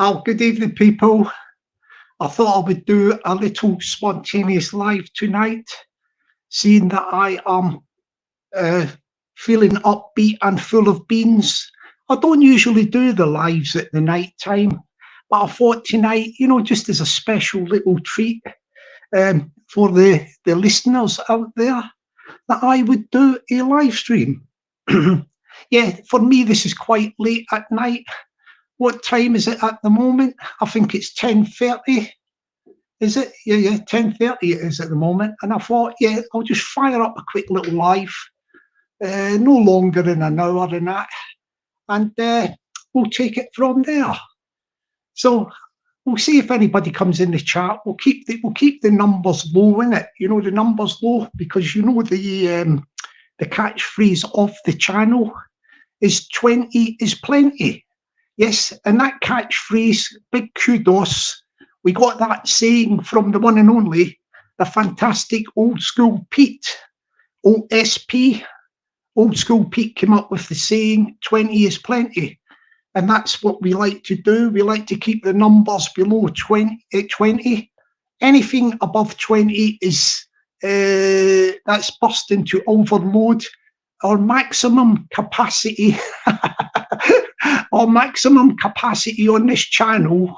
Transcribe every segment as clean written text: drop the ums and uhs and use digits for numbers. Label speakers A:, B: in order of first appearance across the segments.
A: Oh, good evening, people. I thought I would do a little spontaneous live tonight, seeing that I am uh, feeling upbeat and full of beans. I don't usually do the lives at the night time, but I thought tonight, just as a special little treat for the listeners out there, that I would do a live stream. Yeah, for me, this is quite late at night. What time is it at the moment? I think it's 10:30. Is it? Yeah, yeah, 10:30 it is at the moment. And I thought, yeah, I'll just fire up a quick little live, no longer than an hour and that, and we'll take it from there. So we'll see if anybody comes in the chat. We'll keep the numbers low in it. The numbers low because the catchphrase of the channel is 20 is plenty. Yes, and that catchphrase, big kudos. We got that saying from the one and only, the fantastic Old School Pete, OSP. Old School Pete came up with the saying, 20 is plenty. And that's what we like to do. We like to keep the numbers below 20. Anything above 20 is, that's burst into overload. Our maximum capacity, our maximum capacity on this channel,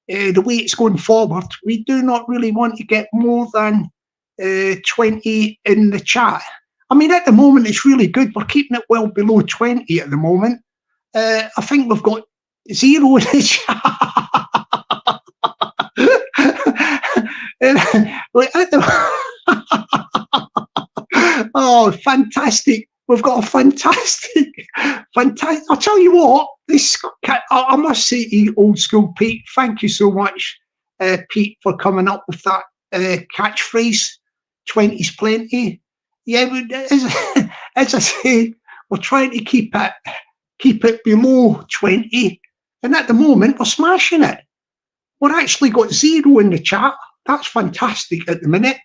A: the way it's going forward, we do not really want to get more than 20 in the chat. I mean, at the moment, it's really good. We're keeping it well below 20 at the moment. I think we've got 0 in the chat. Oh, fantastic. We've got a fantastic. I'll tell you what, I must say to you, Old School Pete, thank you so much, Pete, for coming up with that catchphrase, 20's plenty. Yeah, as I say, we're trying to keep it below 20, and at the moment, we're smashing it. We're actually got 0 in the chat. That's fantastic at the minute.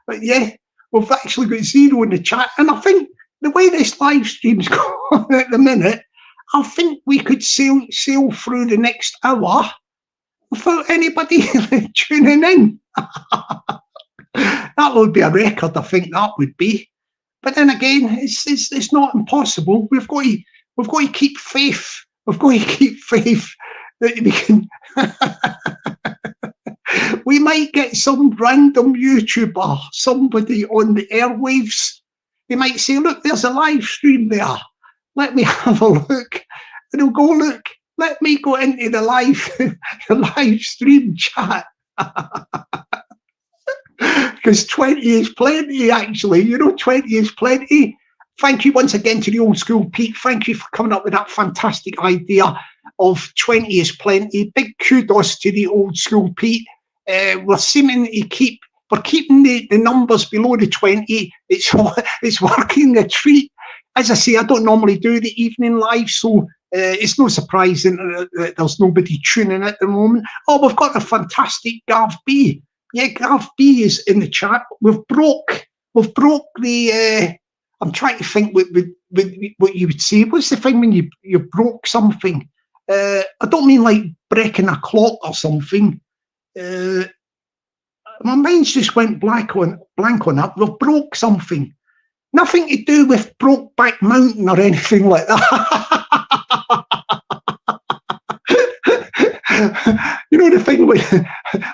A: But yeah, we've actually got 0 in the chat, and I think the way this live stream's going at the minute, I think we could sail through the next hour without anybody tuning in. That would be a record, I think that would be. But then again, it's not impossible. We've got to keep faith. We've got to keep faith that we can. We might get some random YouTuber, somebody on the airwaves. They might say, look, there's a live stream there. Let me have a look. And they'll go, look, let me go into the live stream chat. Because 20 is plenty, actually. 20 is plenty. Thank you once again to the Old School Pete. Thank you for coming up with that fantastic idea of 20 is plenty. Big kudos to the Old School Pete. We're seeming to keeping the numbers below the 20. It's working a treat. As I say, I don't normally do the evening live, so it's no surprising that there's nobody tuning at the moment. Oh, we've got a fantastic Gav B. Yeah, Gav B is in the chat. We've broke the. I'm trying to think what you would say. What's the thing when you broke something? I don't mean like breaking a clock or something. My mind's just went blank on that. We've broke something. Nothing to do with Brokeback Mountain or anything like that. The thing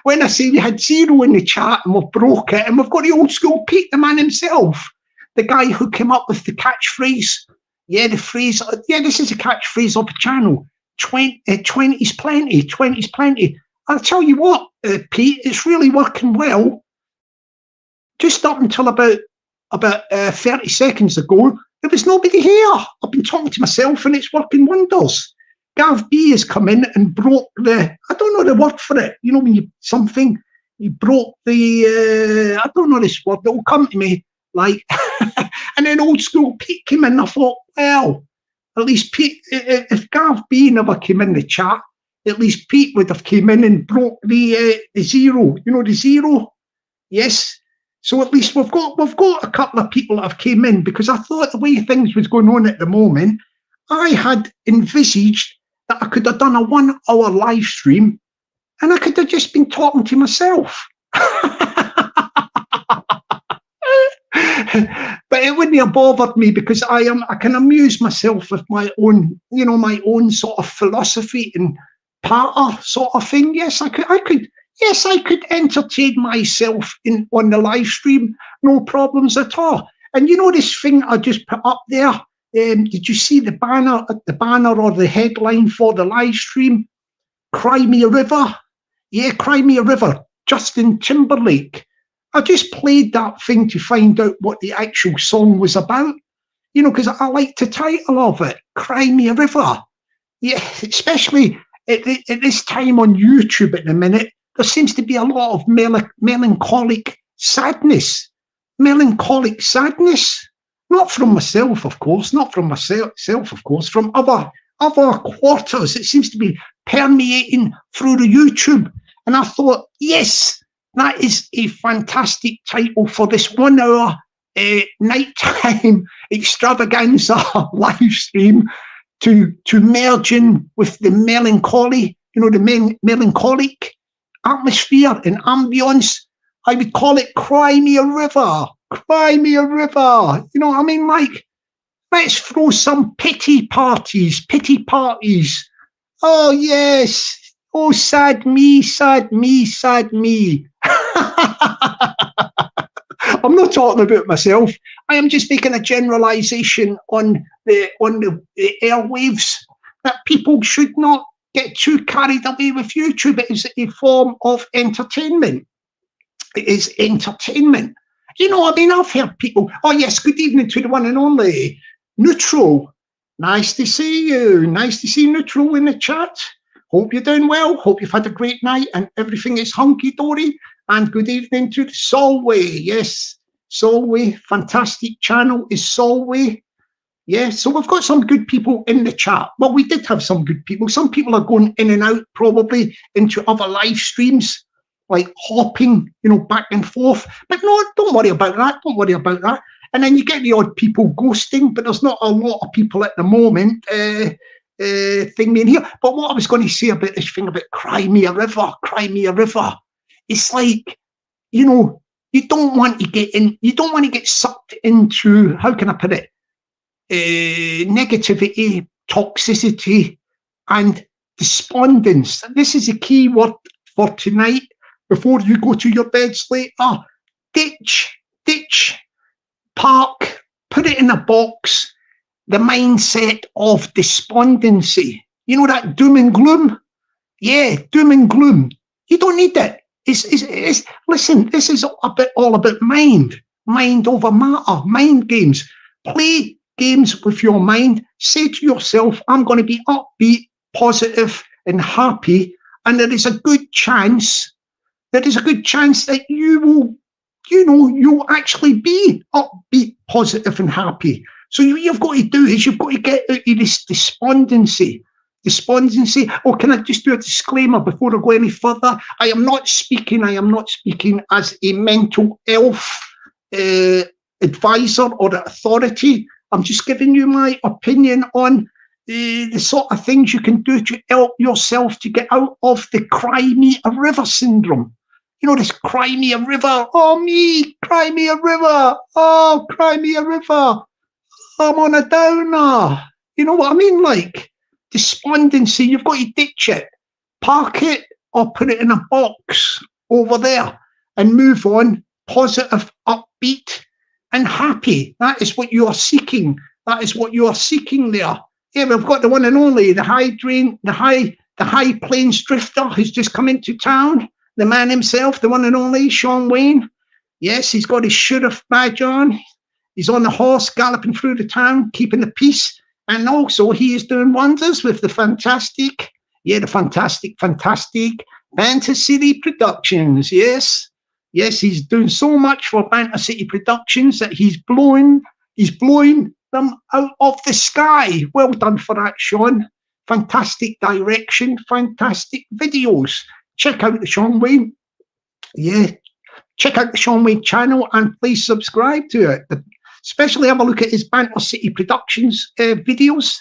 A: when I say we had 0 in the chat and we've broke it, and we've got the Old School Pete, the man himself, the guy who came up with the catchphrase. Yeah, the phrase. Yeah, this is a catchphrase of the channel. 20's plenty. 20's plenty. I'll tell you what, Pete, it's really working well. Just up until about 30 seconds ago, there was nobody here. I've been talking to myself, and it's working wonders. Gav B has come in and broke I don't know the word for it. When you broke the, I don't know this word, it'll come to me, like, and then Old School Pete came in, and I thought, well, at least Pete, if Gav B never came in the chat, at least Pete would have came in and broke the 0. The 0. Yes. So at least we've got a couple of people that have came in, because I thought the way things was going on at the moment, I had envisaged that I could have done a 1 hour live stream and I could have just been talking to myself. But it wouldn't have bothered me because I can amuse myself with my own, my own sort of philosophy and patter sort of thing. Yes, I could entertain myself on the live stream, no problems at all. And this thing I just put up there, did you see the banner or the headline for the live stream? Cry Me a River. Yeah, Cry Me a River, Justin Timberlake. I just played that thing to find out what the actual song was about, because I like the title of it, Cry Me a River. Yeah, especially at this time on YouTube at the minute, there seems to be a lot of melancholic sadness. Melancholic sadness. Not from myself, of course, from other quarters. It seems to be permeating through the YouTube. And I thought, yes, that is a fantastic title for this 1 hour nighttime extravaganza live stream to merge in with the melancholy, the melancholic atmosphere and ambience. I would call it Cry Me a River. Cry Me a River. Like, let's throw some pity parties. Oh, yes. Oh, sad me, sad me, sad me. I'm not talking about myself. I am just making a generalization on the airwaves that people should not get too carried away with YouTube. It is a form of entertainment. It is entertainment. I've heard people, oh yes, good evening to the one and only Neutral. Nice to see you. Nice to see Neutral in the chat. Hope you're doing well. Hope you've had a great night and everything is hunky-dory. And good evening to Solway. Yes, Solway. Fantastic channel is Solway. Yeah, so we've got some good people in the chat. Well, we did have some good people. Some people are going in and out probably into other live streams, like hopping, back and forth. But no, don't worry about that. Don't worry about that. And then you get the odd people ghosting, but there's not a lot of people at the moment thing in here. But what I was going to say about this thing about Cry Me a River, Cry Me a River, it's like, you don't want to get sucked into, how can I put it, negativity, toxicity, and despondence. This is a key word for tonight. Before you go to your beds later, ditch, park, put it in a box, the mindset of despondency. That doom and gloom? Yeah, doom and gloom. You don't need it. Listen, this is all about mind over matter, mind games. Play games with your mind. Say to yourself, I'm going to be upbeat, positive, and happy. And there is a good chance that you will, you'll actually be upbeat, positive, and happy. So what you've got to do is you've got to get out of this despondency. Oh, can I just do a disclaimer before I go any further? I am not speaking as a mental health advisor or authority. I'm just giving you my opinion on the sort of things you can do to help yourself to get out of the Cry Me a River syndrome. This Cry Me a River. Oh, me, cry me a river. Oh, cry me a river. I'm on a downer. You know what I mean? Like, despondency, you've got to ditch it. Park it or put it in a box over there and move on. Positive, upbeat, and happy. That is what you are seeking. That is what you are seeking there. Yeah, we've got the one and only, the High Plains Drifter who's just come into town. The man himself, the one and only Sean Wayne. Yes, he's got his sheriff badge on. He's on the horse galloping through the town, keeping the peace. And also he is doing wonders with the fantastic Banter City Productions. Yes, he's doing so much for Banter City Productions that he's blowing them out of the sky. Well done for that, Sean. Fantastic direction, fantastic videos. Check out the Sean Wayne. Yeah, check out the Sean Wayne channel and please subscribe to it. Especially have a look at his Banter City Productions videos.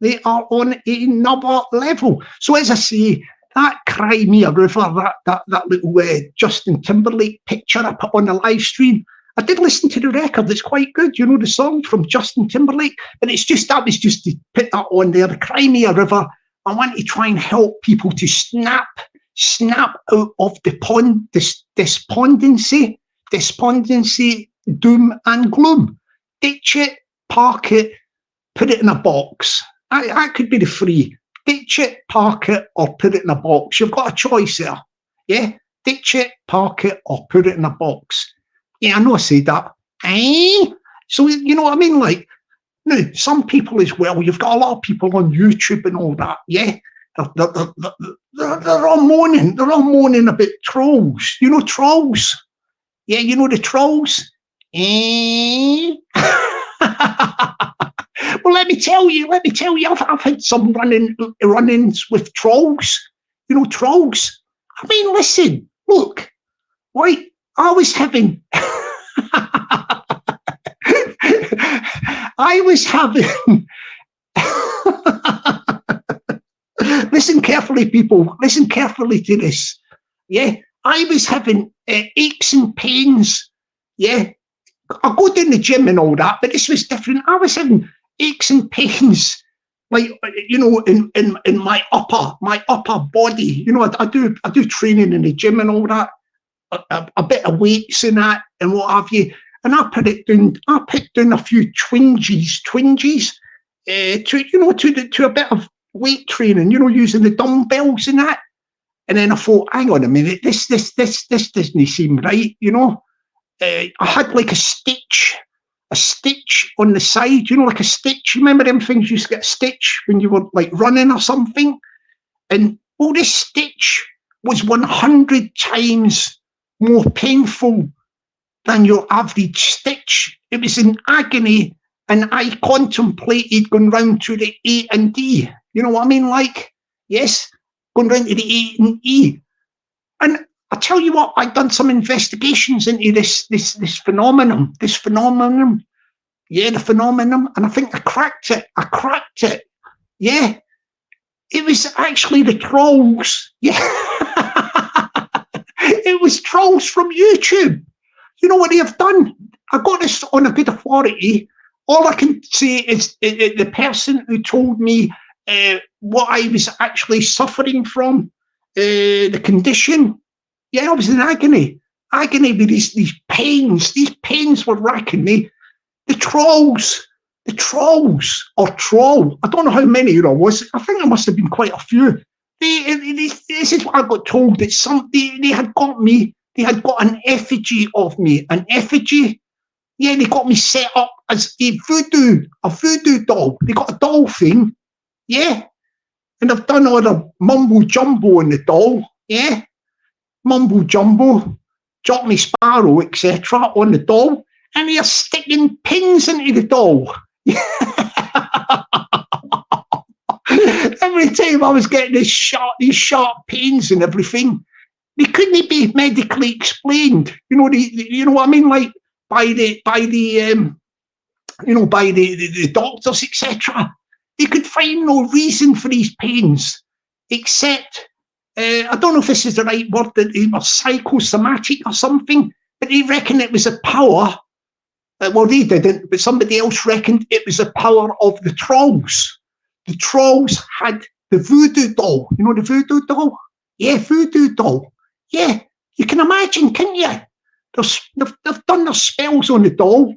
A: They are on another level. So as I say, that Cry Me a River, that little Justin Timberlake picture I put on the live stream, I did listen to the record. It's quite good, you know, the song from Justin Timberlake. And that was just to put that on there. The Cry Me a River. I want to try and help people to snap out of despondency, doom and gloom. Ditch it, park it, put it in a box. That could be the free. Ditch it, park it, or put it in a box. You've got a choice there. Yeah? Ditch it, park it, or put it in a box. Yeah, I know I said that. So, you know what I mean? Like, now, some people as well, you've got a lot of people on YouTube and all that, yeah? They're all moaning. They're all moaning about trolls. You know trolls? Yeah, you know the trolls? Well, let me tell you, I've had some run-ins with trolls. You know, trolls. I mean, listen, look, right, I was having listen carefully, people. Listen carefully to this. Yeah, I was having aches and pains. Yeah, I go down the gym and all that, but this was different. I was having aches and pains, like, you know, in my upper body. You know, I do training in the gym and all that, a bit of weights and that and what have you. And I put down a few twinges, to a bit of weight training, you know, using the dumbbells and that. And then I thought, hang on a minute, this doesn't seem right, you know. I had like a stitch on the side, you know, like a stitch. You remember them things you used to get a stitch when you were like running or something? And this stitch was 100 times more painful than your average stitch. It was in agony, and I contemplated going round to the A and D. You know what I mean? Like, yes, going round to the A and E. And I tell you what, I've done some investigations into this phenomenon. Yeah, the phenomenon. And I think I cracked it. Yeah. It was actually the trolls. Yeah. It was trolls from YouTube. You know what they have done? I got this on a good authority. All I can say is the person who told me what I was actually suffering from, the condition. Yeah, I was in agony with these pains. These pains were racking me. The trolls, or troll. I don't know how many there was. I think there must have been quite a few. This is what I got told, that they had got me. They had got an effigy of me. An effigy? Yeah, they got me set up as a voodoo doll. They got a doll thing. Yeah. And I've done all the mumbo jumbo on the doll. Yeah. Mumbo jumbo, Jock Me Sparrow, etc. on the doll. And they're sticking pins into the doll. Every time I was getting these sharp pains and everything, they couldn't be medically explained. You know what I mean? Like by the doctors, etc. They could find no reason for these pains except, I don't know if this is the right word, that it was psychosomatic or something, but they reckon it was a power. Well, they didn't, but somebody else reckoned it was the power of the trolls. The trolls had the voodoo doll. You know the voodoo doll? Yeah, voodoo doll. Yeah, you can imagine, can't you? They've done their spells on the doll.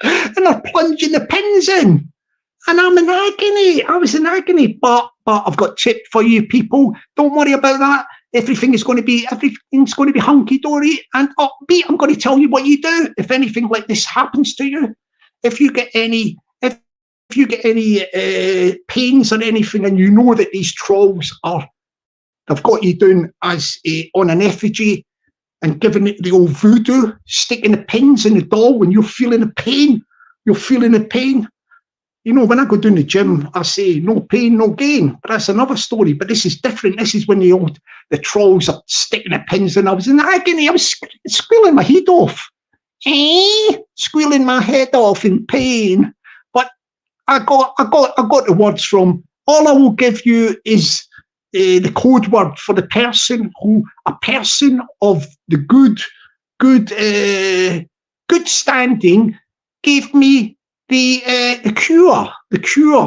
A: And they're plunging the pins in. And I'm in agony. I was in agony. But I've got a tip for you people. Don't worry about that. Everything's going to be hunky-dory and upbeat. I'm going to tell you what you do if anything like this happens to you. If you get any pains or anything, and you know that these trolls they've got you down as on an effigy and giving it the old voodoo, sticking the pins in the doll when you're feeling the pain. You know, when I go down the gym, I say no pain, no gain. But that's another story. But this is different. This is when the trolls are sticking the pins in. I was in agony. I was squealing my head off. Squealing my head off in pain. But I got the words from. All I will give you is the code word for the person a person of the good standing, gave me the cure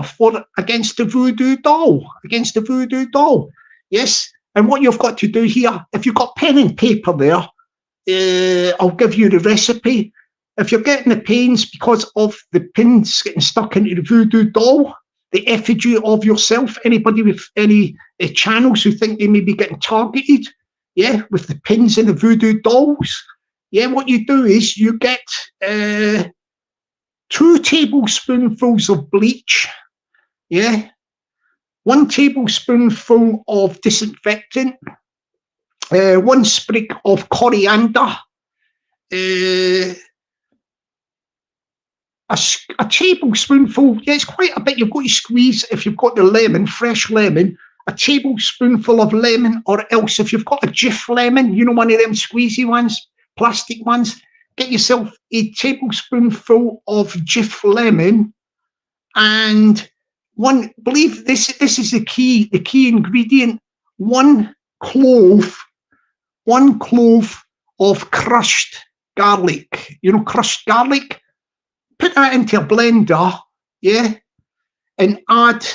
A: for against the voodoo doll, Yes, and what you've got to do here, if you've got pen and paper there, I'll give you the recipe. If you're getting the pains because of the pins getting stuck into the voodoo doll, the effigy of yourself, anybody with any channels who think they may be getting targeted, with the pins in the voodoo dolls, what you do is you get 2 tablespoonfuls of bleach, 1 tablespoonful of disinfectant, 1 sprig of coriander, a tablespoonful, it's quite a bit you've got to squeeze if you've got the lemon, fresh lemon, a tablespoonful of lemon, or else if you've got a Jif lemon, one of them squeezy ones, plastic ones, get yourself a tablespoonful of Jif lemon, and this is the key ingredient, 1 clove of crushed garlic, crushed garlic. Put that into a blender, and add,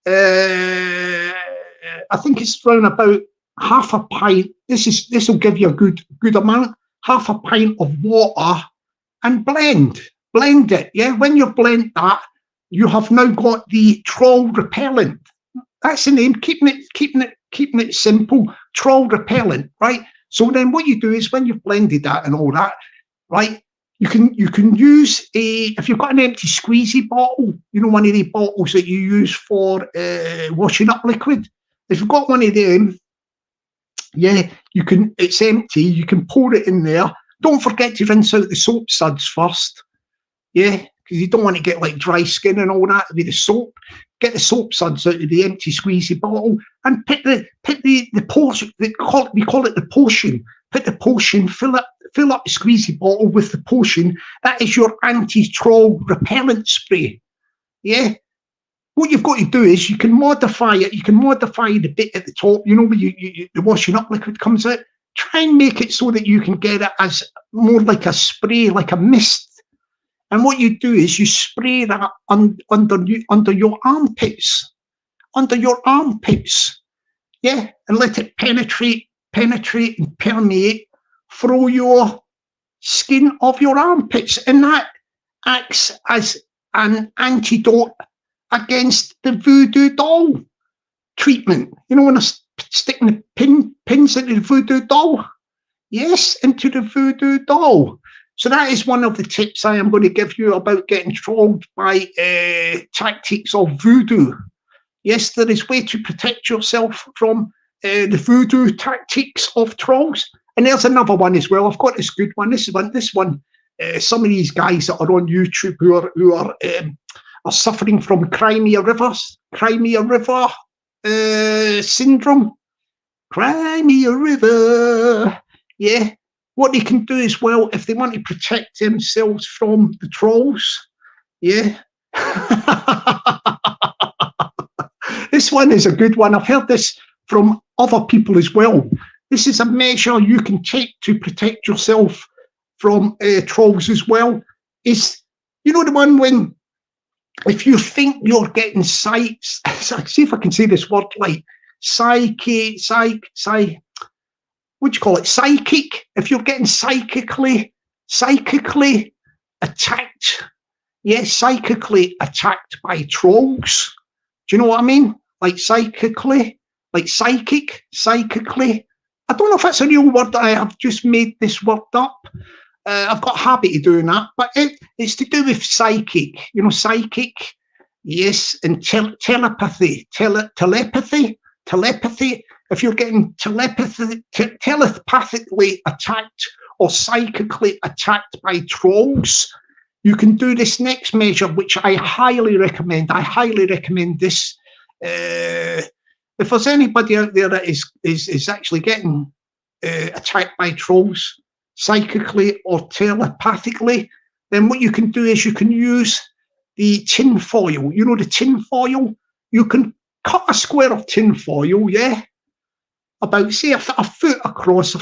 A: I think it's around about half a pint. This will give you a good amount. Half a pint of water, and blend it. When you blend that, you have now got the troll repellent. That's the name. Keeping it simple. Troll repellent, right? So then, what you do is when you've blended that and all that, right? You can use if you've got an empty squeezy bottle, one of the bottles that you use for washing up liquid. If you've got one of them, you can. It's empty. You can pour it in there. Don't forget to rinse out the soap suds first, because you don't want to get like dry skin and all that with the soap. Get the soap suds out of the empty squeezy bottle and put the portion. We call it the potion. Put the potion. Fill up the squeezy bottle with the potion. That is your anti-troll repellent spray. What you've got to do is you can modify it. You can modify the bit at the top, where the washing up liquid comes out. Try and make it so that you can get it as more like a spray, like a mist. And what you do is you spray that under your armpits. Under your armpits. And let it penetrate and permeate through your skin of your armpits. And that acts as an antidote against the voodoo doll treatment. When I'm sticking the pins into the voodoo doll. Yes, into the voodoo doll. So that is one of the tips I am going to give you about getting trolled by tactics of voodoo. Yes, there is a way to protect yourself from the voodoo tactics of trolls. And there's another one as well. I've got this good one. This one. Some of these guys that are on YouTube who are suffering from Crimea River syndrome. Crimea River. What they can do as well, if they want to protect themselves from the trolls. This one is a good one. I've heard this from other people as well. This is a measure you can take to protect yourself from trolls as well. Is the one when, if you think you're getting sights, see if I can say this word like psychic. What do you call it? Psychic. If you're getting psychically attacked, psychically attacked by trolls. Do you know what I mean? Like psychically, like psychically. I don't know if that's a real word. I have just made this word up. I've got a habit of doing that, but it's to do with psychic. Psychic. Yes, and telepathy. Telepathy. If you're getting telepathically attacked or psychically attacked by trolls, you can do this next measure, which I highly recommend. I highly recommend this. If there's anybody out there that is actually getting attacked by trolls psychically or telepathically, then what you can do is you can use the tin foil. You know the tin foil? You can cut a square of tin foil, yeah? About, say, a foot across,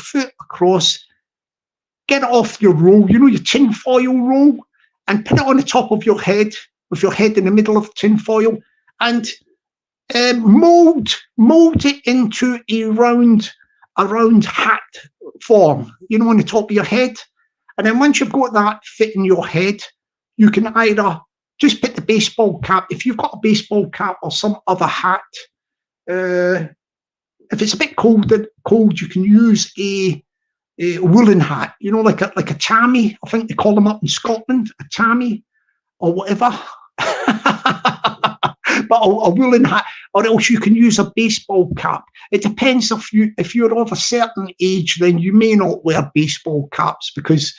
A: get it off your roll, you know, your tin foil roll, and put it on the top of your head, with your head in the middle of tin foil, and mold it into a round hat form, you know, on the top of your head. And then once you've got that fitting your head, you can either just put the baseball cap, if you've got a baseball cap or some other hat. If it's a bit cold, you can use a woolen hat, you know, like a tammy. I think they call them up in Scotland, a tammy or whatever. But a woolen hat, or else you can use a baseball cap. It depends if you're of a certain age, then you may not wear baseball caps, because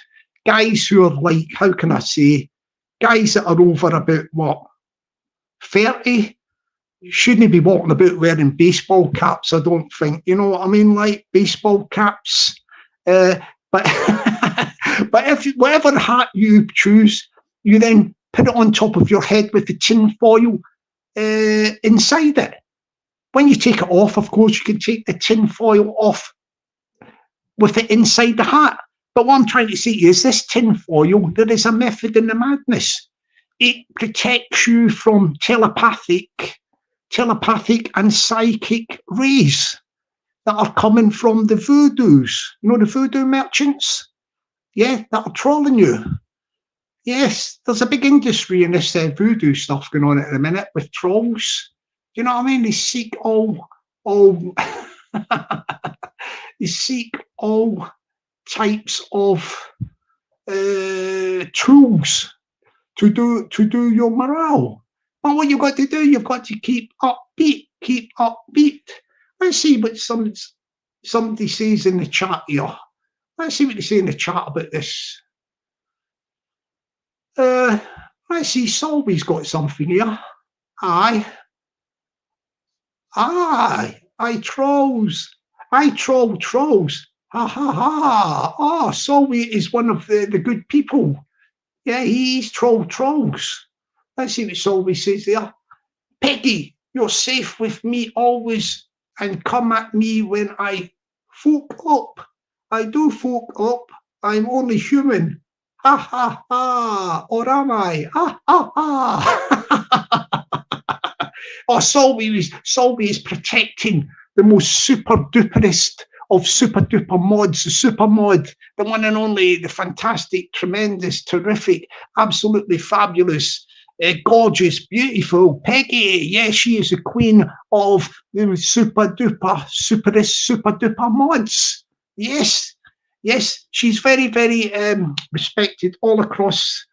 A: guys who are like, how can I say, guys that are over about what, 30, shouldn't be walking about wearing baseball caps, I don't think. You know what I mean? Like baseball caps. But but if whatever hat you choose, you then put it on top of your head with the tin foil inside it. When you take it off, of course, you can take the tin foil off with it inside the hat. But what I'm trying to say is, this tin foil, there is a method in the madness. It protects you from telepathic and psychic rays that are coming from the voodoos. You know, the voodoo merchants? Yeah, that are trolling you. Yes, there's a big industry in this voodoo stuff going on at the minute with trolls. Do you know what I mean? They seek all they seek all types of tools to do your morale. And what you've got to do, you've got to keep upbeat. Let's see what somebody says in the chat here. Let's see what they say in the chat about this. Let's see, Solby's got something here. Aye, trolls. I troll trolls. Ha ha ha. Oh, Solby is one of the good people. Yeah, he's trolls. Let's see what Solby says there. Peggy, you're safe with me always, and come at me when I folk up. I do folk up. I'm only human. Ha ha ha. Or am I? Ha ha ha. Oh, Solby is protecting the most super duperest of super duper mods, the super mod, the one and only, the fantastic, tremendous, terrific, absolutely fabulous, gorgeous, beautiful Peggy. Yes, she is the queen of the super duper, superest, super duper mods. Yes, she's very, very respected all across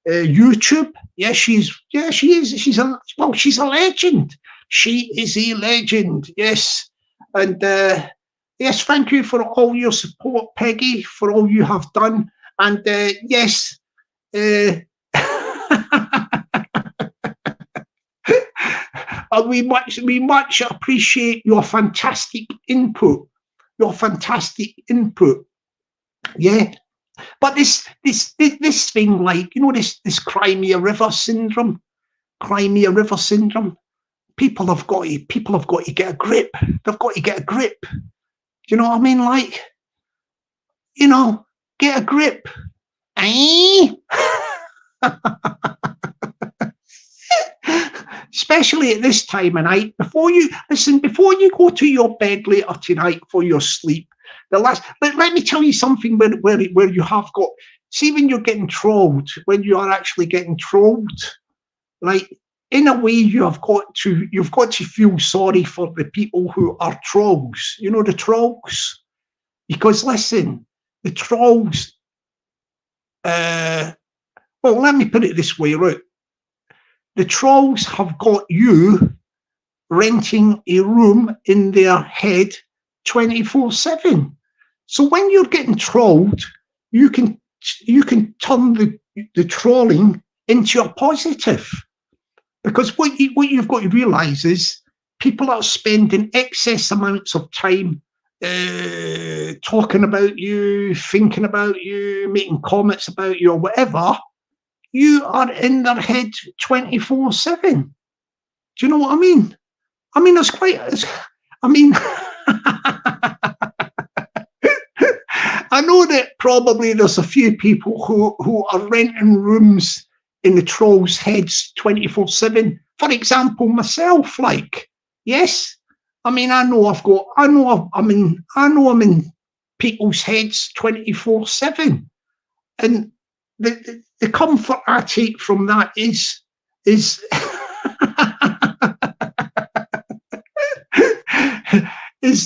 A: YouTube. Yes, she is. She's a legend. She is a legend. Yes, and yes, thank you for all your support, Peggy, for all you have done. And yes, we much appreciate your fantastic input. Yeah, but this thing, like, you know, this Crimea River syndrome. People have got to get a grip. They've got to get a grip. Do you know what I mean? Like, you know, get a grip. Especially at this time of night, before you go to your bed later tonight for your sleep. Let me tell you something where you have got, see, when you're getting trolled, when you are actually getting trolled, like, in a way, you've got to feel sorry for the people who are trolls. You know, the trolls, because listen, the trolls. Well, let me put it this way, right? The trolls have got you renting a room in their head 24/7. So when you're getting trolled, you can turn the trolling into a positive. Because what you've got to realise is, people are spending excess amounts of time talking about you, thinking about you, making comments about you, or whatever. you are in their head 24/7. Do you know what I mean? I mean, it's quite. I mean, I know that probably there's a few people who are renting rooms in the trolls' heads 24/7. For example, myself, like, yes, I mean, I know I'm in people's heads 24/7, and the comfort I take from that is is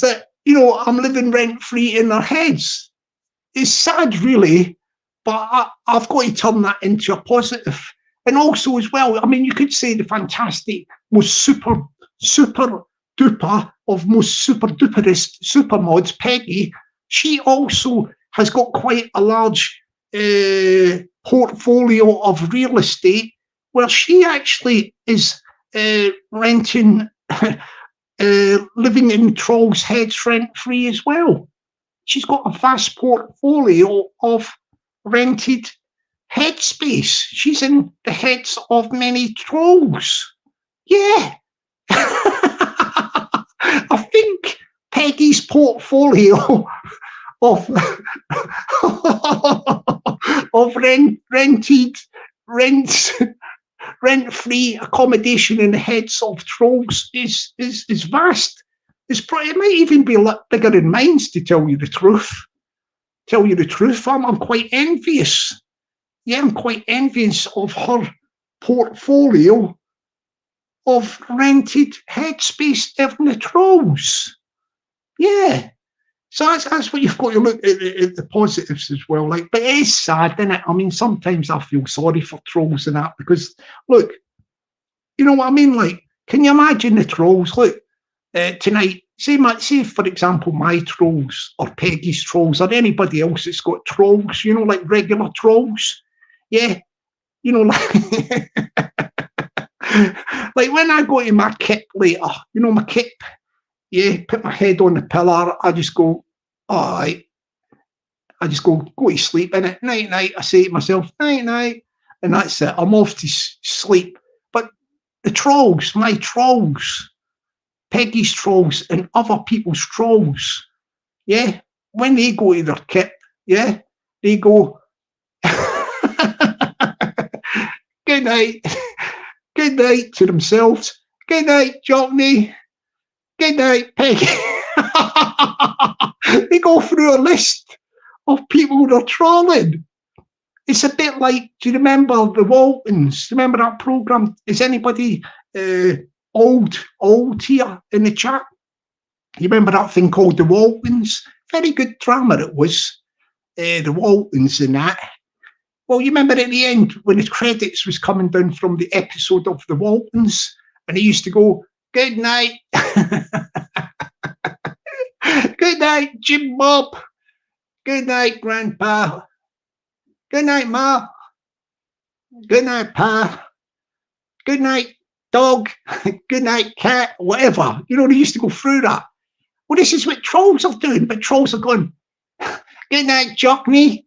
A: that, you know, I'm living rent free in their heads. It's sad, really, but I've got to turn that into a positive. And also, as well, I mean, you could say the fantastic, most super duper of most super duperest super mods, Peggy. She also has got quite a large portfolio of real estate where she actually is renting, living in trolls' heads rent free as well. She's got a vast portfolio of rented headspace. She's in the heads of many trolls. Yeah. I think Peggy's portfolio of rent-free accommodation in the heads of trolls is vast. It might even be a lot bigger than mine's, to tell you the truth. I'm quite envious. Yeah, I'm quite envious of her portfolio of rented headspace in the trolls. Yeah. So that's what you've got to look at the positives as well. Like, but it is sad, isn't it? I mean, sometimes I feel sorry for trolls and that, because look, you know what I mean? Like, can you imagine the trolls? Look, tonight, say for example, my trolls or Peggy's trolls or anybody else that's got trolls, you know, like regular trolls. Yeah, you know, like, like when I go to my kip later, you know, my kip, yeah, put my head on the pillar, I just go, all right. I just go to sleep in it. Night, night. I say to myself, night, night. And that's it. I'm off to sleep. But the trolls, my trolls, Peggy's trolls and other people's trolls, yeah, when they go to their kip, yeah, they go, good night. Good night to themselves. Good night, Jockney. Good night, Peggy. They go through a list of people they're trolling. It's a bit like, do you remember the Waltons? Remember that programme? Is anybody old here in the chat? You remember that thing called the Waltons? Very good drama it was. The Waltons and that. Well, you remember at the end when the credits was coming down from the episode of the Waltons, and he used to go, good night. Good night, Jim Bob. Good night, Grandpa. Good night, Ma. Good night, Pa. Good night, dog. Good night, cat. Whatever. You know, they used to go through that. Well, this is what trolls are doing, but trolls are going, good night, Jockney.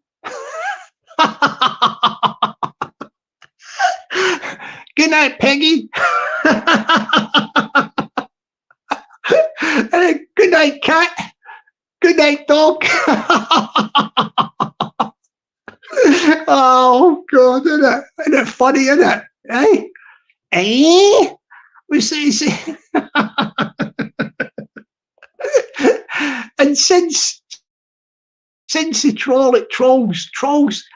A: Good night, Peggy. Good night, cat. Good night, dog. Oh, God, isn't it funny, isn't it? Eh? Eh? We see. And since the trolls,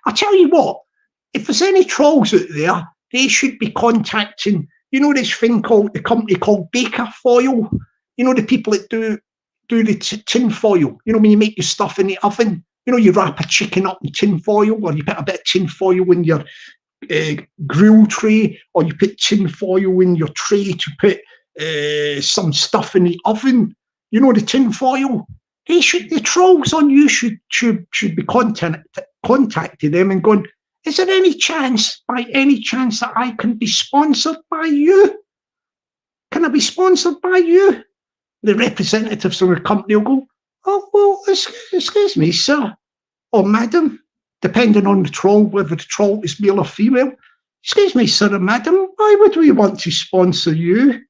A: I tell you what, if there's any trolls out there, they should be contacting, you know, this thing called, the company called Baker Foil. You know, the people that do the tin foil. You know, when you make your stuff in the oven, you know, you wrap a chicken up in tin foil, or you put a bit of tin foil in your grill tray, or you put tin foil in your tray to put some stuff in the oven. You know, the tin foil. The trolls on YouTube should be contacting them and going, is there any chance, by any chance, that I can be sponsored by you? Can I be sponsored by you? The representatives of the company will go, oh, well, excuse me, sir, or madam, depending on the troll, whether the troll is male or female. Excuse me, sir and madam, why would we want to sponsor you?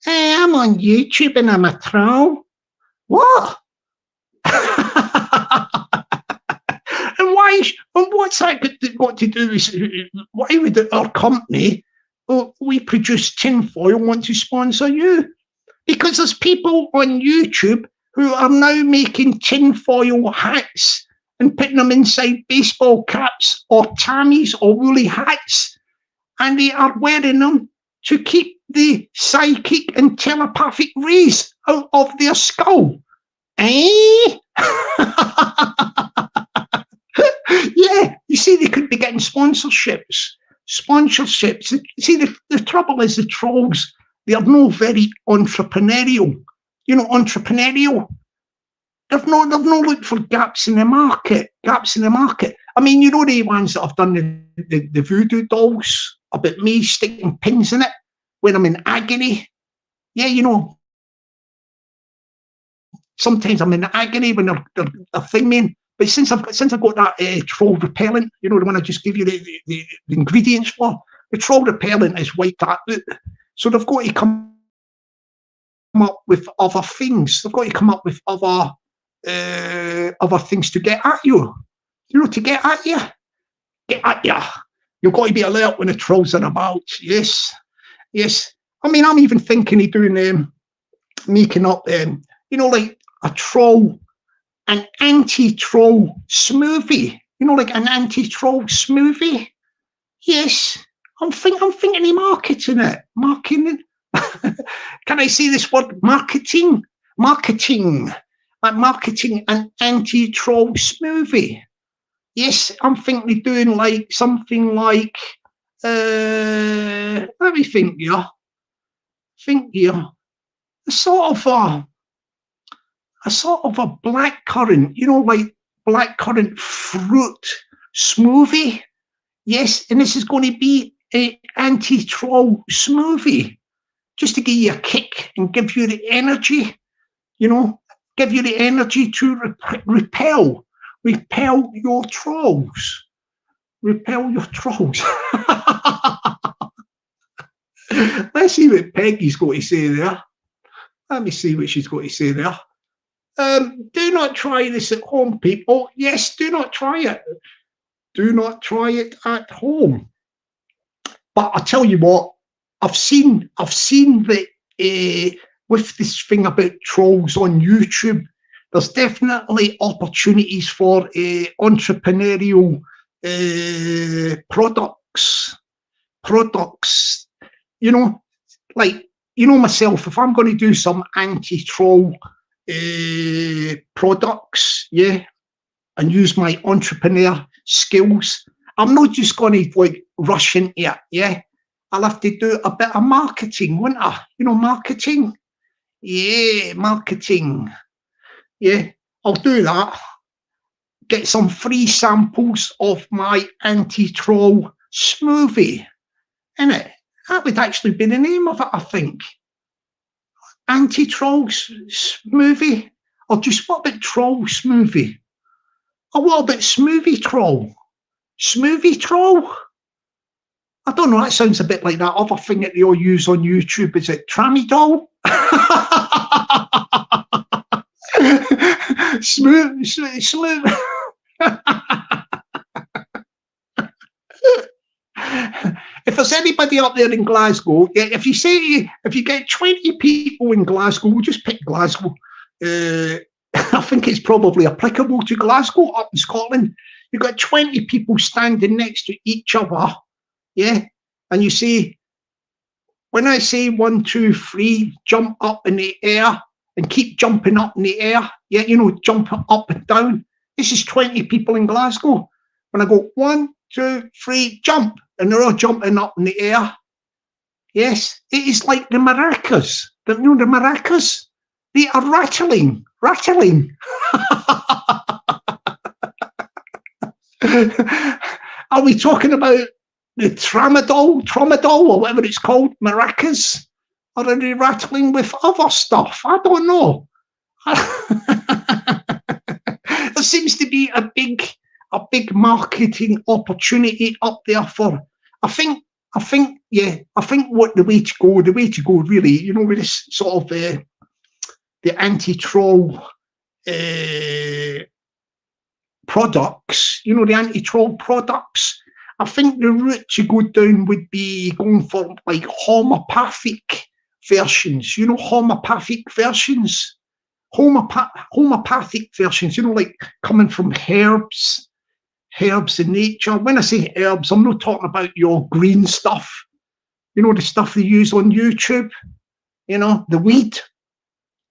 A: I'm on YouTube and I'm a troll. What? And what's that got to do with, why would our company, we produce tinfoil, want to sponsor you? Because there's people on YouTube who are now making tinfoil hats and putting them inside baseball caps or tammies or woolly hats, and they are wearing them to keep the psychic and telepathic rays out of their skull. Eh? Yeah, you see, they could be getting sponsorships. See, the trouble is the trolls, they are not very entrepreneurial. You know, entrepreneurial. They've not looked for gaps in the market. I mean, you know, the ones that have done the voodoo dolls about me sticking pins in it when I'm in agony. Yeah, you know, sometimes I'm in agony when they're thinging. But since I've got that troll repellent, you know, the one I just give you the ingredients for, the troll repellent is wiped out. So they've got to come up with other things. They've got to come up with other things to get at you. You know, to get at you. Get at you. You've got to be alert when the trolls are about. Yes. I mean, I'm even thinking of doing making up you know, like a troll, an anti-troll smoothie. You know, like an anti-troll smoothie. Yes, I'm thinking of marketing it. Marketing. Can I say this word? Marketing. Like marketing an anti-troll smoothie. Yes, I'm thinking of doing like something like. Let me think here. A sort of a blackcurrant, you know, like blackcurrant fruit smoothie. Yes, and this is going to be an anti-troll smoothie, just to give you a kick and give you the energy, you know, give you the energy to repel your trolls. Repel your trolls. Let's see what Peggy's got to say there. Let me see what she's got to say there. Do not try this at home, people. Yes, do not try it. Do not try it at home. But I tell you what, I've seen that with this thing about trolls on YouTube, there's definitely opportunities for entrepreneurial products. You know, like, you know myself, if I'm going to do some anti-troll products, yeah, and use my entrepreneur skills, I'm not just going to like rush into it, yeah. I'll have to do a bit of marketing, won't I? You know, marketing. Yeah, marketing. Yeah, I'll do that. Get some free samples of my anti-troll smoothie, innit? That would actually be the name of it, I think. Anti-troll smoothie? Or just what about troll smoothie? Or what about smoothie troll? Smoothie troll? I don't know, that sounds a bit like that other thing that they all use on YouTube. Is it Tramadol? Smooth. If there's anybody up there in Glasgow, if you get 20 people in Glasgow, we'll just pick Glasgow. I think it's probably applicable to Glasgow up in Scotland. You've got 20 people standing next to each other, yeah? And you say, when I say 1, 2, 3, jump up in the air and keep jumping up in the air, yeah, you know, jump up and down. This is 20 people in Glasgow. When I go 1, 2, 3, jump, and they're all jumping up in the air. Yes, it is like the maracas. You know, the maracas, they are rattling. Are we talking about the tramadol, or whatever it's called, maracas? Or are they rattling with other stuff? I don't know. There seems to be a big marketing opportunity up there for, I think yeah, I think what the way to go really, you know, with this sort of the anti-troll products, you know, the anti-troll products. I think the route to go down would be going for like homeopathic versions, you know, homeopathic versions, homeopathic versions, you know, like coming from herbs in nature. When I say herbs, I'm not talking about your green stuff, you know, the stuff they use on YouTube, you know, the weed.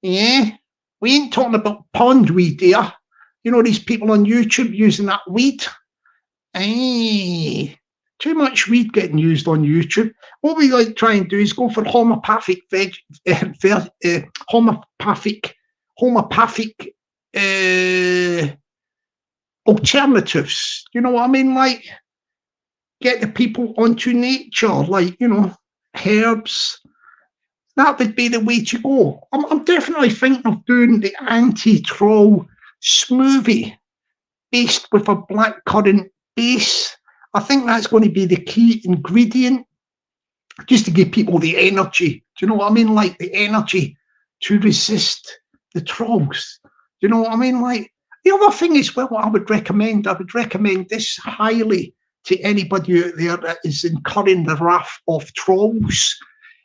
A: Yeah, we ain't talking about pond weed here. You know, these people on YouTube using that weed. Aye, too much weed getting used on YouTube. What we like to try and do is go for homeopathic homeopathic alternatives. You know what I mean? Like get the people onto nature, like, you know, herbs. That would be the way to go. I'm definitely thinking of doing the anti-troll smoothie based with a blackcurrant base. I think that's going to be the key ingredient, just to give people the energy. Do you know what I mean? Like the energy to resist the trolls. Do you know what I mean? Like the other thing is, well, I would recommend this highly to anybody out there that is incurring the wrath of trolls,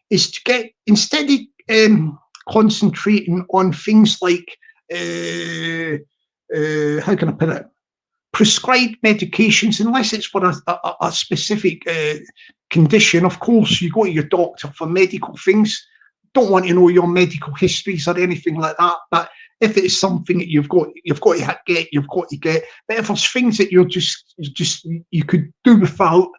A: is to get, instead of concentrating on things like how can I put it, prescribed medications, unless it's for a specific condition. Of course, you go to your doctor for medical things. Don't want to know your medical histories or anything like that. But if it's something that you've got to get. But if there's things that you could do without,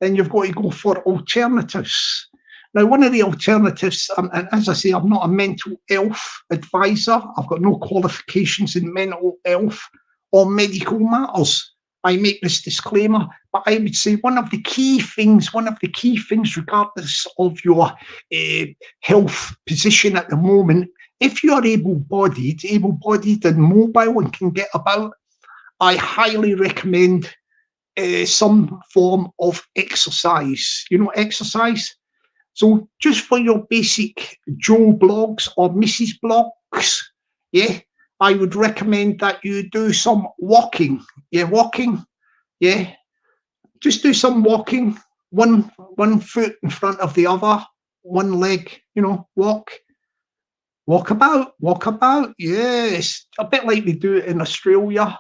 A: then you've got to go for alternatives. Now, one of the alternatives, and as I say, I'm not a mental health advisor. I've got no qualifications in mental health or medical matters. I make this disclaimer, but I would say one of the key things, regardless of your health position at the moment, if you are able-bodied and mobile and can get about, I highly recommend some form of exercise. You know, exercise. So just for your basic Joe blogs or Mrs. blogs, yeah, I would recommend that you do some walking. Yeah, walking. Yeah, just do some walking. One foot in front of the other, one leg. You know, walk about. Yes, a bit like they do it in Australia.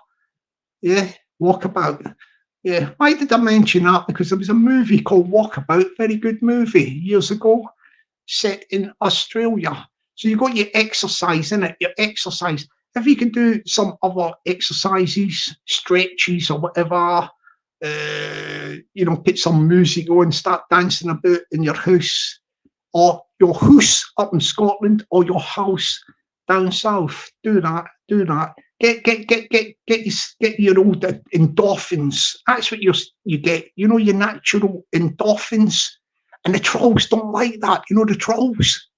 A: Yeah, walk about. Yeah, why did I mention that? Because there was a movie called Walkabout, very good movie, years ago, set in Australia. So you got your exercise in it, your exercise. If you can do some other exercises, stretches or whatever, you know, put some music on, start dancing about in your house, or your house up in Scotland, or your house down south. Do that. Get your old endorphins. That's what you get. You know, your natural endorphins. And the trolls don't like that. You know, the trolls,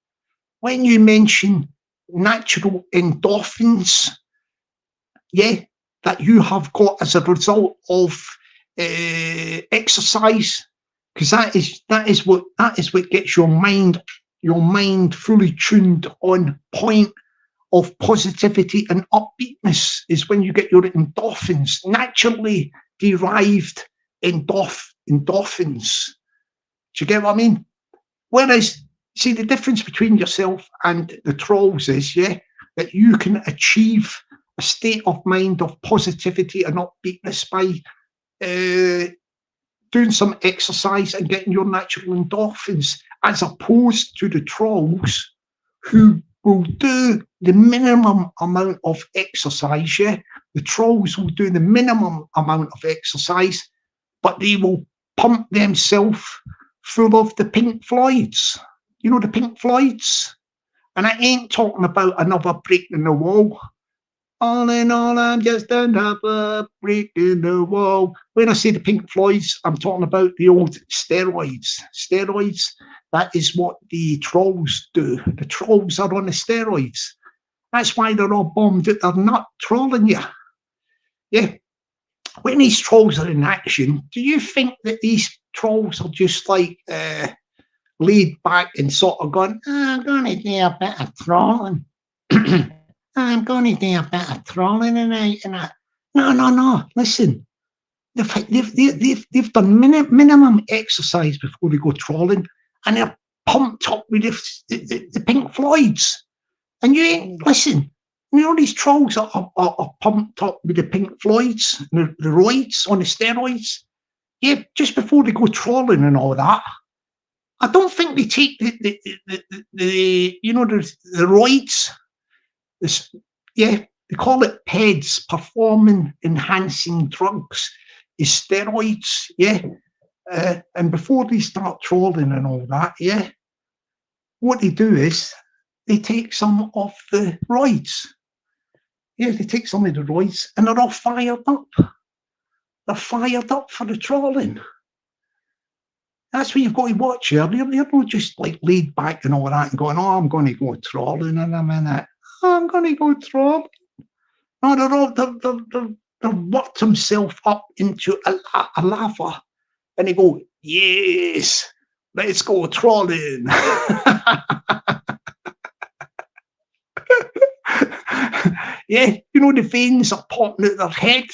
A: when you mention natural endorphins, yeah, that you have got as a result of exercise, because that is what gets your mind fully tuned on point of positivity and upbeatness, is when you get your endorphins, naturally derived endorphins. Do you get what I mean? Whereas, see, the difference between yourself and the trolls is, yeah, that you can achieve a state of mind of positivity and upbeatness by doing some exercise and getting your natural endorphins, as opposed to the trolls who will do the minimum amount of exercise. Yeah, the trolls will do the minimum amount of exercise, but they will pump themselves full of the Pink Floyds. You know, the Pink Floyds? And I ain't talking about another Break in the Wall. All in all, I'm just another brick in the wall. When I say the Pink Floyds, I'm talking about the old steroids. Steroids, that is what the trolls do. The trolls are on the steroids. That's why they're all bombed out. They're not trolling you. Yeah. when these trolls are in action, do you think that these trolls are just like laid back and sort of going, I'm going to do a bit of trolling. I'm going to do a bit of trolling tonight. No. Listen, they've done minimum exercise before they go trolling, and they're pumped up with the Pink Floyds. And you ain't, listen, you know, these trolls are pumped up with the Pink Floyds, the roids on the steroids. Yeah, just before they go trolling and all that. I don't think they take the you know, the roids. Yeah, they call it PEDs, performance enhancing drugs, is steroids. Yeah, and before they start trolling and all that, yeah, what they do is they take some of the roids. Yeah, they take some of the roids, and they're all fired up. They're fired up for the trolling. That's what you've got to watch here. They're not just like laid back and all that and going, oh, I'm going to go trolling in a minute. Oh, I'm going to go trolling. No, they've worked themselves up into a lava. And they go, yes, let's go trolling. Yeah, you know, the veins are popping out their head.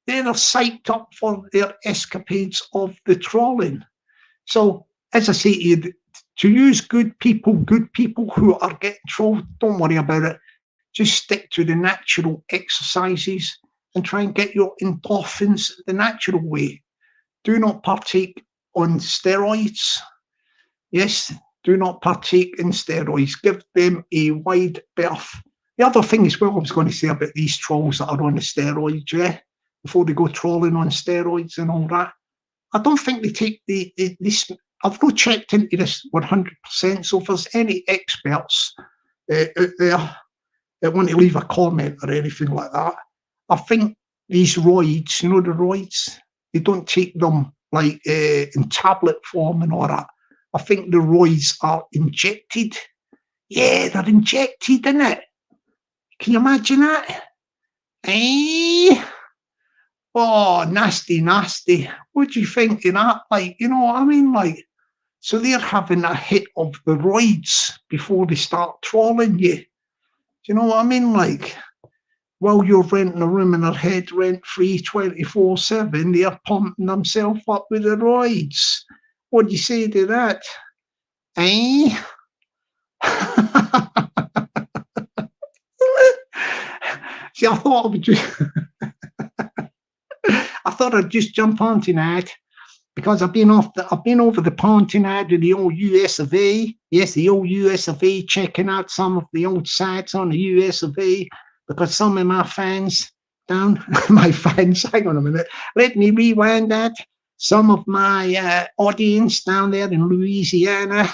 A: They're psyched up for their escapades of the trolling. So, as I say to you, to use good people who are getting trolled, don't worry about it. Just stick to the natural exercises and try and get your endorphins the natural way. Do not partake on steroids. Yes, do not partake in steroids. Give them a wide berth. The other thing as well I was going to say about these trolls that are on the steroids, yeah, before they go trolling on steroids and all that, I don't think they take this. I've not checked into this 100%, so if there's any experts out there that want to leave a comment or anything like that, I think these roids, you know, the roids, they don't take them like in tablet form and all that. I think the roids are injected. Yeah, they're injected, innit? Can you imagine that? Eh? Oh, nasty. What do you think of that? Like, you know what I mean? Like, so they're having a hit of the roids before they start trolling you. Do you know what I mean? Like, while you're renting a room in their head rent-free 24/7, they're pumping themselves up with the roids. What do you say to that? Eh? See, I thought I would just I thought I'd just jump on tonight because I've been over the pond tonight to the old US of A. Yes, the old US of A, checking out some of the old sites on the US of A, because some of my fans hang on a minute, let me rewind that. Some of my audience down there in Louisiana,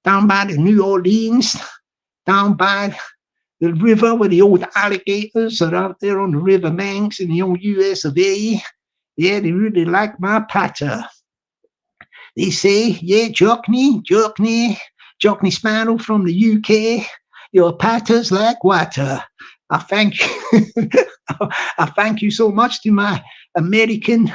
A: down by the New Orleans, down by the river where the old alligators are out there on the river banks in the old US of A. Yeah, they really like my patter. They say, yeah, Jockney Sparrow from the UK, your patter's like water. I thank you. I thank you so much to my American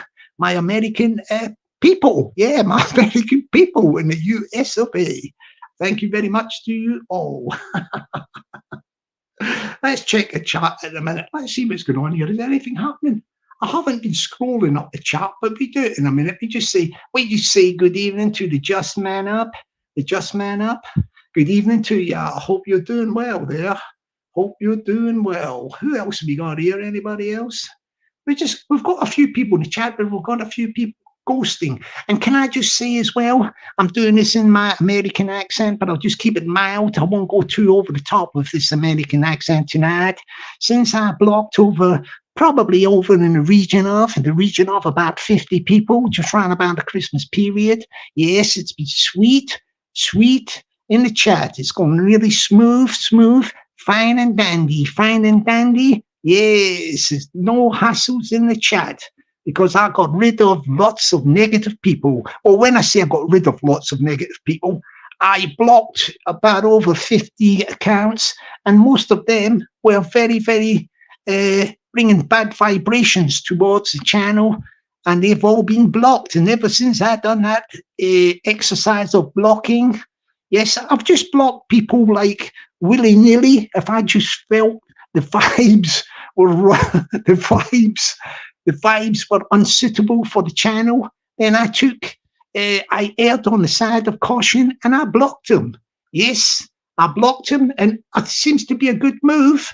A: people. Yeah, my American people in the US of A. Thank you very much to you all. Let's check the chat in a minute. Let's see what's going on here. Is there anything happening? I haven't been scrolling up the chat, but we do it in a minute. We just say good evening to the Just Man Up. The Just Man Up. Good evening to you. I hope you're doing well there. Hope you're doing well. Who else have we got here? Anybody else? We've got a few people in the chat, but we've got a few people ghosting. And can I just say as well, I'm doing this in my American accent, but I'll just keep it mild. I won't go too over the top with this American accent tonight. Since I blocked probably over in the region of about 50 people, just around about the Christmas period. Yes, it's been sweet in the chat. It's going really smooth, fine and dandy. Yes, no hassles in the chat, because I got rid of lots of negative people. Or when I say I got rid of lots of negative people, I blocked about over 50 accounts, and most of them were very, very bringing bad vibrations towards the channel, and they've all been blocked. And ever since I done that exercise of blocking, yes, I've just blocked people like willy-nilly. If I just felt the vibes were the vibes were unsuitable for the channel, then I erred on the side of caution and I blocked them. Yes, I blocked him, and it seems to be a good move.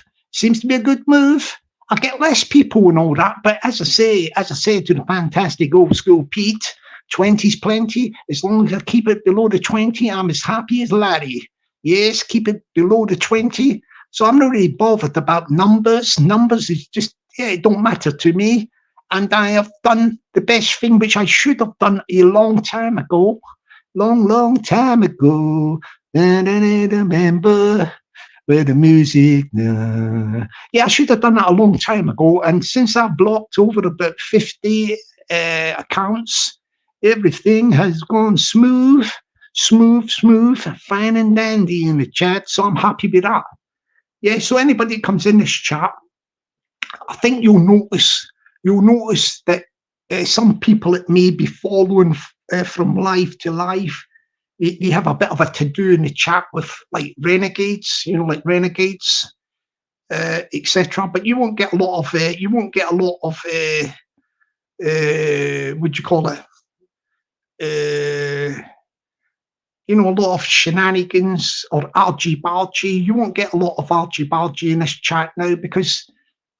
A: I get less people and all that, but as I say to the fantastic old school Pete, 20's plenty. As long as I keep it below the 20, I'm as happy as Larry. Yes, keep it below the 20. So I'm not really bothered about numbers. Numbers is just, it don't matter to me. And I have done the best thing, which I should have done a long time ago. Long time ago. Remember where the music. Yeah, I should have done that a long time ago. And since I've blocked over about 50 accounts, everything has gone smooth, fine and dandy in the chat. So I'm happy with that. Yeah, so anybody that comes in this chat, I think you'll notice that some people that may be following from live to live, they have a bit of a to-do in the chat with like renegades, etc. But you won't get a lot of what do you call it? A lot of shenanigans or argy-bargy. You won't get a lot of argy-bargy in this chat now because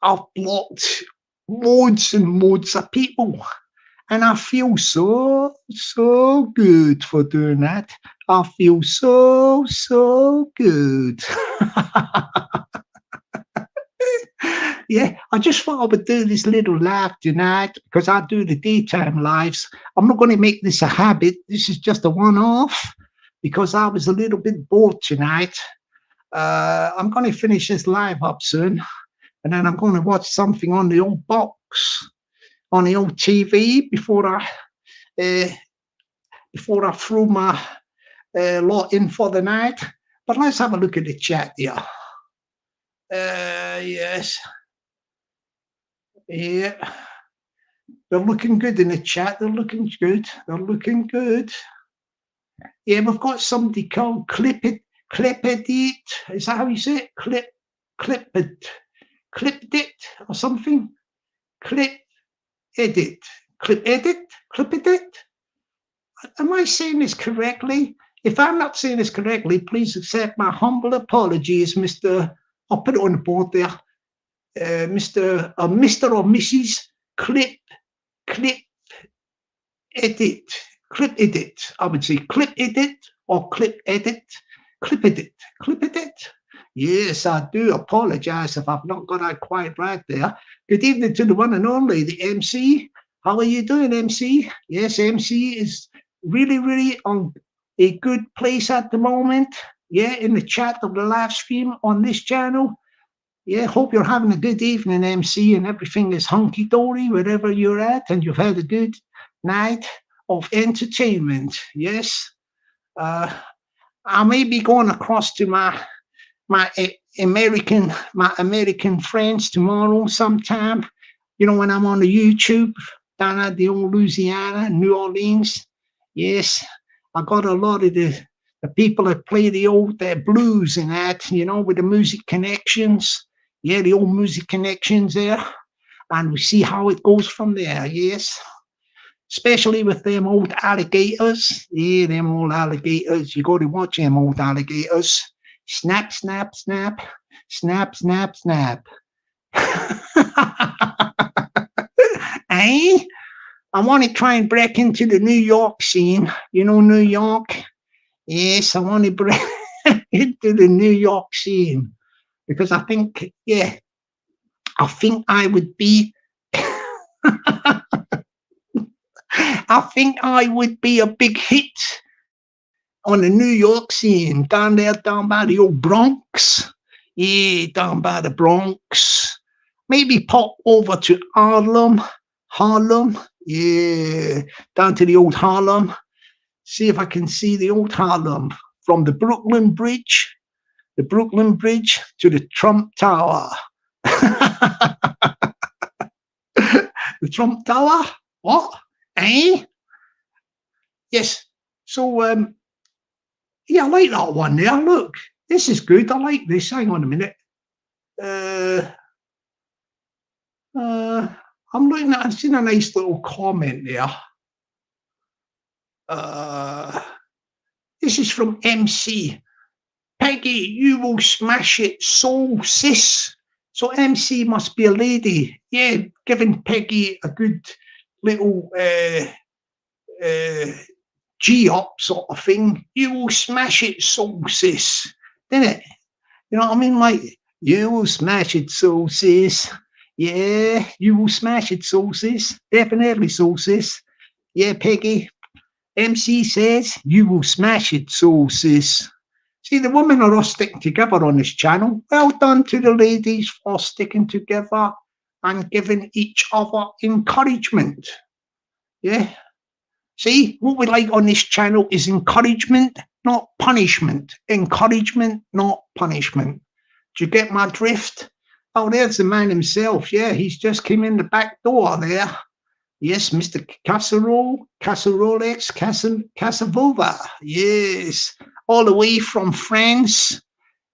A: I've blocked loads and loads of people. And I feel so good for doing that. I feel so good. Yeah, I just thought I would do this little live tonight because I do the daytime lives. I'm not going to make this a habit. This is just a one-off because I was a little bit bored tonight. I'm going to finish this live up soon, and then I'm going to watch something on the old box, on the old TV before I throw my lot in for the night. But let's have a look at the chat here. Yes. Yeah. They're looking good in the chat. They're looking good. Yeah, we've got somebody called Clipit. Is that how you say it? Clipit or something? Clip edit. Am I saying this correctly? If I'm not saying this correctly, please accept my humble apologies, Mr. I'll put it on the board there. Mr. or Mrs. Clip edit. I would say clip edit or clip edit. Clip edit. Yes, I do apologize if I've not got that quite right there. Good evening to the one and only, the MC. How are you doing, MC? Yes, MC is really on a good place at the moment. Yeah, in the chat of the live stream on this channel. Yeah, hope you're having a good evening, MC, and everything is hunky-dory wherever you're at, and you've had a good night of entertainment. Yes. I may be going across to my American friends tomorrow sometime. When I'm on the YouTube down at the old Louisiana, New Orleans. Yes, I got a lot of the people that play the old blues and that, with the music connections. Yeah, the old music connections there. And we see how it goes from there, yes. Especially with them old alligators. Yeah, them old alligators. You got to watch them old alligators. Snap, snap, snap. Snap, snap, snap. Eh? I want to try and break into the New York scene. New York? Yes, I want to break into the New York scene. Because I think I would be I think I would be a big hit on the New York scene, down by the old Bronx. Yeah, down by the Bronx. Maybe pop over to Harlem. Yeah, down to the old Harlem. See if I can see the old Harlem from the Brooklyn Bridge to the Trump Tower. The Trump Tower? What? Eh? Yes. So, yeah, I like that one there. Look, this is good. I like this. Hang on a minute. I'm looking at, I've seen a nice little comment there. This is from MC. Peggy, you will smash it, so sis. So MC must be a lady. Yeah, giving Peggy a good little G-up sort of thing. You will smash it, so sis. Didn't it? You know what I mean? Like, you will smash it, so sis. Yeah, you will smash it, so sis. Definitely, so sis. Yeah, Peggy. MC says, you will smash it, so sis. See, the women are all sticking together on this channel. Well done to the ladies for sticking together and giving each other encouragement. Yeah. See, what we like on this channel is encouragement, not punishment. Encouragement, not punishment. Do you get my drift? Oh, there's the man himself. Yeah, he's just came in the back door there. Yes, Mr. Casserolex, Casavova. Yes, all the way from France,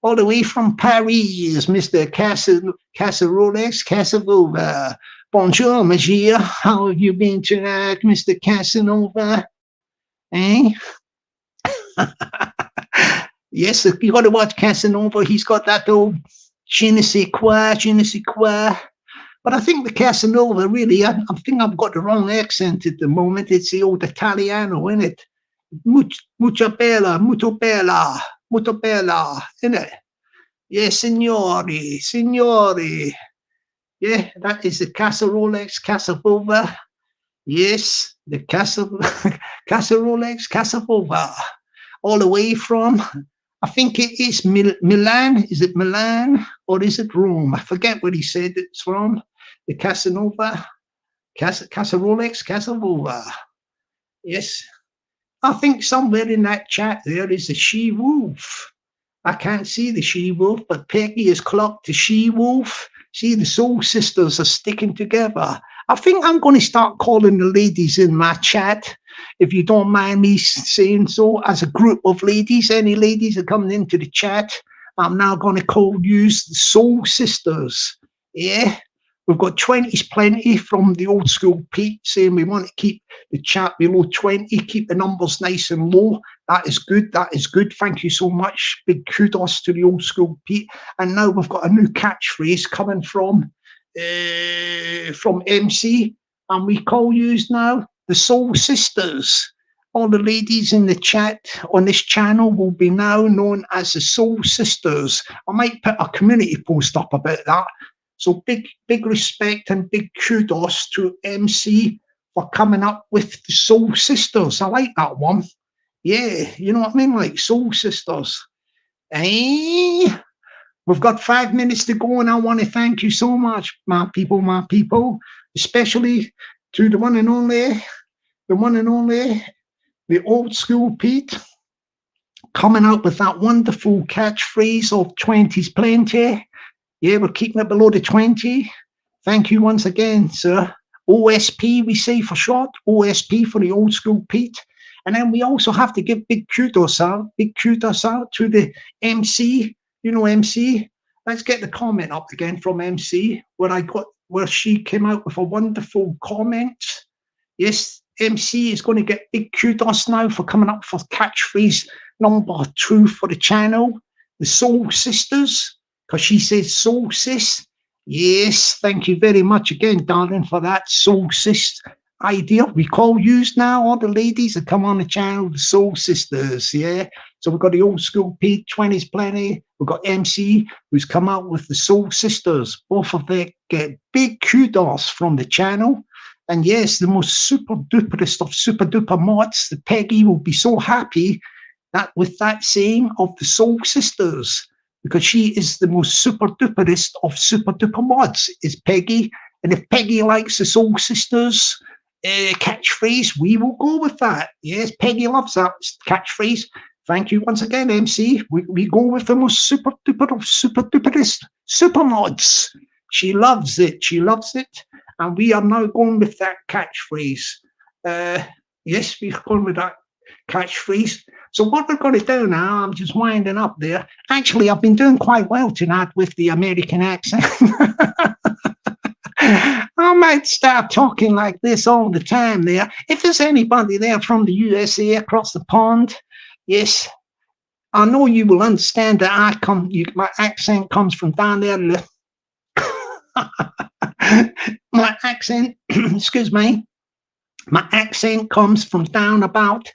A: all the way from Paris, Mr. Casserolex, Casavova. Bonjour, monsieur. How have you been tonight, Mr. Casanova? Eh? Yes, you got to watch Casanova. He's got that old je ne sais quoi, je ne sais quoi. But I think the Casanova, really, I think I've got the wrong accent at the moment. It's the old Italiano, isn't it? Mucho bella, isn't it? Yes, signori, signori. Yeah, that is the Casarolex, Casavova. Yes, the Casarolex, Casavova. All the way from, I think it is Milan. Is it Milan or is it Rome? I forget where he said it's from. The Casanova, Casarolex, Casavova. Yes. I think somewhere in that chat there is a she-wolf. I can't see the she-wolf, but Peggy has clocked the she-wolf. See, the Soul Sisters are sticking together. I think I'm going to start calling the ladies in my chat, if you don't mind me saying so, as a group of ladies. Any ladies are coming into the chat, I'm now going to call you the Soul Sisters. Yeah, we've got 20's plenty from the old school Pete saying we want to keep the chat below 20, keep the numbers nice and low. That is good. That is good. Thank you so much. Big kudos to the old school Pete. And now we've got a new catchphrase coming from MC, and we call yous now the Soul Sisters. All the ladies in the chat on this channel will be now known as the Soul Sisters. I might put a community post up about that. So big respect and big kudos to MC for coming up with the Soul Sisters. I like that one. Yeah, you know what I mean? Like Soul Sisters. Eh? We've got 5 minutes to go, and I want to thank you so much, my people, especially to the one and only, the old school Pete, coming out with that wonderful catchphrase of 20's plenty. Yeah, we're keeping it below the 20. Thank you once again, sir. OSP, we say for short, OSP for the old school Pete. And then we also have to give big kudos out to the MC. You know, MC. Let's get the comment up again from MC, where she came out with a wonderful comment. Yes, MC is going to get big kudos now for coming up for catchphrase number 2 for the channel, the Soul Sisters, because she says Soul Sis. Yes, thank you very much again, darling, for that Soul Sis idea. We call yous now, all the ladies that come on the channel, the Soul Sisters. Yeah. So we've got the old school Pete, 20's plenty. We've got MC, who's come out with the Soul Sisters. Both of them get big kudos from the channel. And yes, the most super duperest of super duper mods, the Peggy, will be so happy that with that saying of the Soul Sisters, because she is the most super duperest of super duper mods, is Peggy. And if Peggy likes the Soul Sisters catchphrase, we will go with that. Yes, Peggy loves that catchphrase. Thank you once again, MC. We go with the most super duper of super duperest super mods. She loves it. She loves it. And we are now going with that catchphrase. Yes, we're going with that catchphrase. So what we're going to do now, I'm just winding up there. Actually, I've been doing quite well tonight with the American accent. I might start talking like this all the time there. If there's anybody there from the USA across the pond, yes, I know you will understand that my accent comes from down there. My accent, excuse me, my accent comes from down about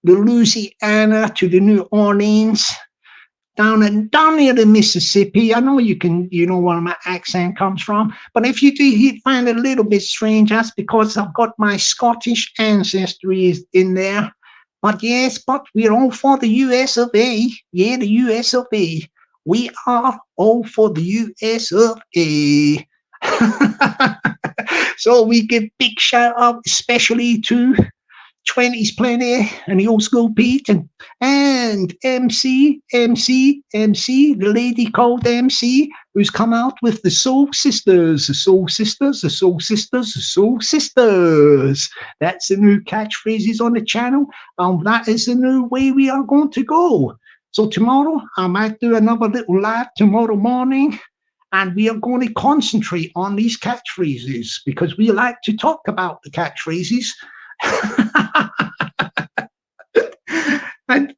A: the Louisiana to the New Orleans, down near the Mississippi. I know you know where my accent comes from, but if you do find it a little bit strange, that's because I've got my Scottish ancestry in there. But yes, but we're all for the US of A. Yeah, the US of A. We are all for the US of A. So we give big shout out, especially to 20s Plenty and the Old School Pete and MC, the lady called MC, who's come out with the Soul Sisters, the Soul Sisters, the Soul Sisters, the Soul Sisters. That's the new catchphrases on the channel, and that is the new way we are going to go. So tomorrow, I might do another little live tomorrow morning, and we are going to concentrate on these catchphrases because we like to talk about the catchphrases. And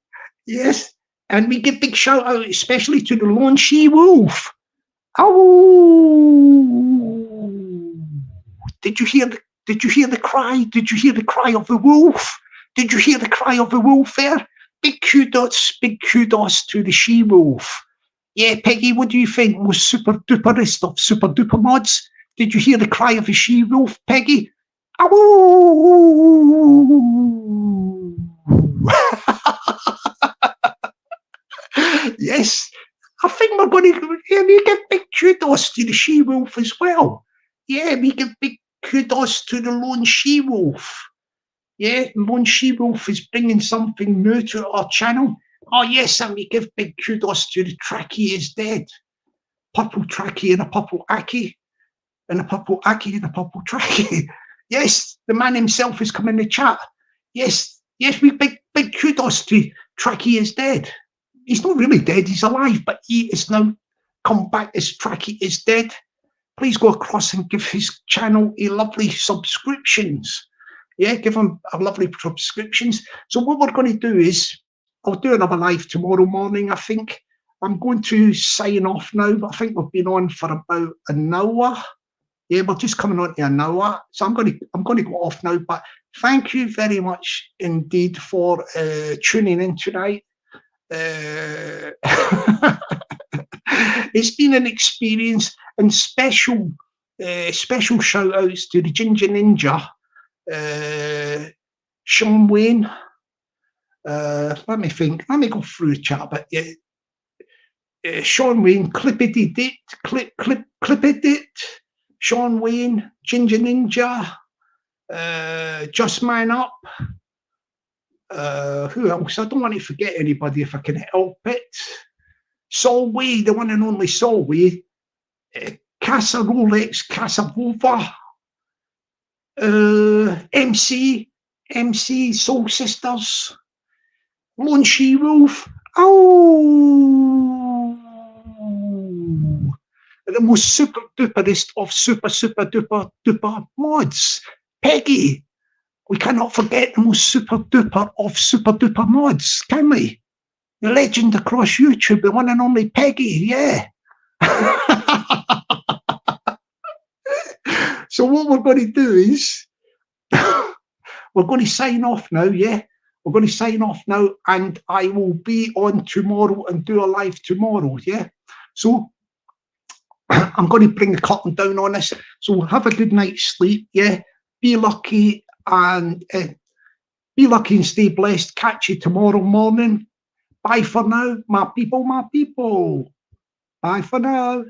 A: yes, and we give big shout out especially to the lone she wolf. Oh, did you hear the cry? Did you hear the cry of the wolf? Did you hear the cry of the wolf there? Big kudos to the she wolf. Yeah, Peggy, what do you think was super duperest of super duper mods? Did you hear the cry of a she wolf, Peggy? Oh. Yes, I think we're going to we give big kudos to the she wolf as well. Yeah, we give big kudos to the lone she wolf. Yeah, lone she wolf is bringing something new to our channel. Oh yes, and we give big kudos to the Tracky is dead. Purple Tracky and a purple Aki, and a purple Aki and a purple Tracky. Yes, the man himself is coming in the chat. Yes, we big kudos to Tracky is dead. He's not really dead, he's alive, but he is now come back as Tracky is dead. Please go across and give his channel a lovely subscriptions. Yeah, give him a lovely subscriptions. So what we're going to do is, I'll do another live tomorrow morning, I think. I'm going to sign off now. I think we've been on for about an hour. Yeah, we're just coming on to an hour. So I'm going to go off now, but thank you very much indeed for tuning in tonight. It's been an experience, and special shout outs to the Ginger Ninja, Sean Wayne. Let me think. Let me go through the chat. But yeah, Sean Wayne, Clippity Sean Wayne, Ginger Ninja, Just Man Up. Who else? I don't want to forget anybody if I can help it. Solway, the one and only Solway. Casa Rolex, Casavova. MC, Soul Sisters. Lone She Wolf. Oh, the most super duperest of super duper mods. Peggy, we cannot forget the most super duper of super duper mods, can we? The legend across YouTube, the one and only Peggy, yeah. So what we're going to do is, we're going to sign off now, yeah? We're going to sign off now, and I will be on tomorrow and do a live tomorrow, yeah? So I'm going to bring the curtain down on this. So have a good night's sleep, yeah? Be lucky and stay blessed. Catch you tomorrow morning. Bye for now, my people, my people. Bye for now.